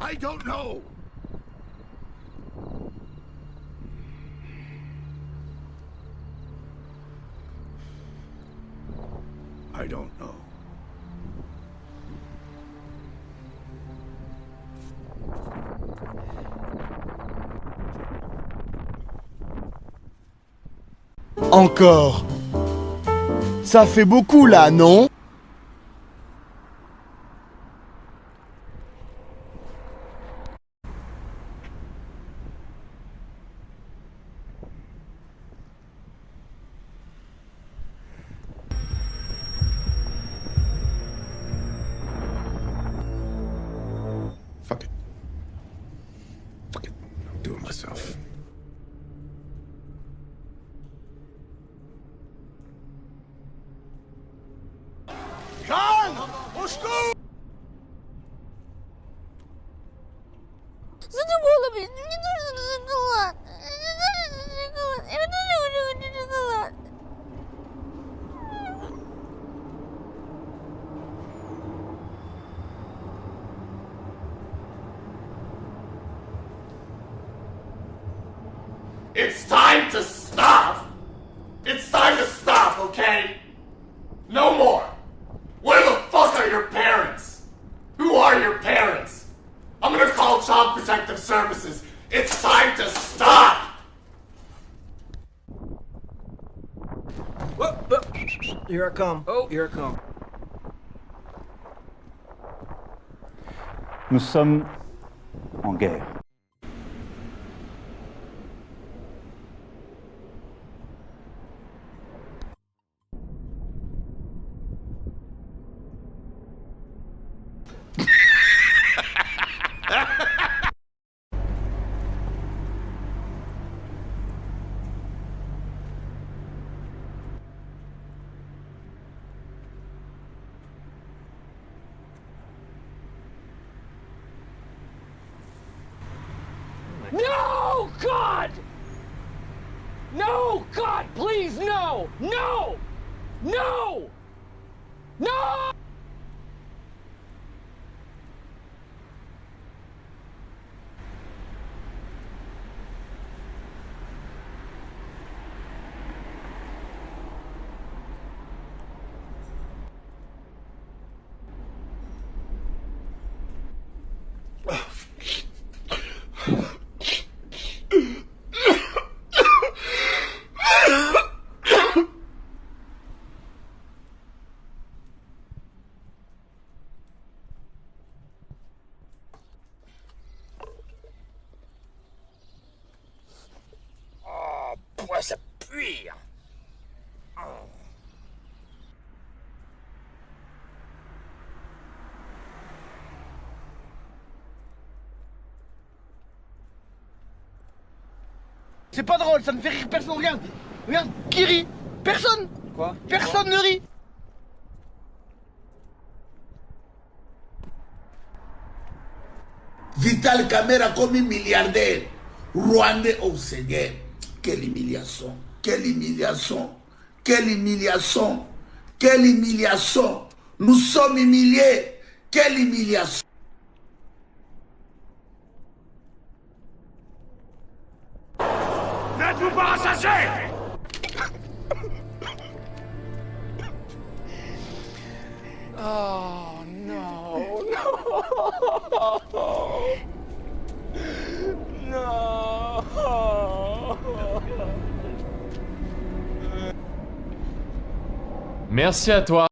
I don't know. I don't know. Encore. Ça fait beaucoup là, non? Fuck it. Fuck it. I'll do it myself. Задумала, блин, мне нужен шоколад. Мне нужен шоколад. Я тоже хочу шоколад. It's time to stop! It's time to stop, okay? No more! Where the fuck are your parents? Who are your parents? I'm gonna call Child Protective Services. It's time to stop! Here I come. Oh, here I come. Nous sommes en guerre. No, God! No, God, please, no! No! No! No! Ouais, ça pue. C'est pas drôle, ça ne fait rire personne, regarde. Regarde, qui rit? Personne. Quoi? Personne ne rit. Vital Camera comme milliardaire. Rwandais au seigneur. Quelle humiliation. Quelle humiliation. Quelle humiliation. Quelle humiliation. Nous sommes humiliés. Quelle humiliation. N'êtes-vous pas rassasiés? Oh, no, no. No. Merci à toi.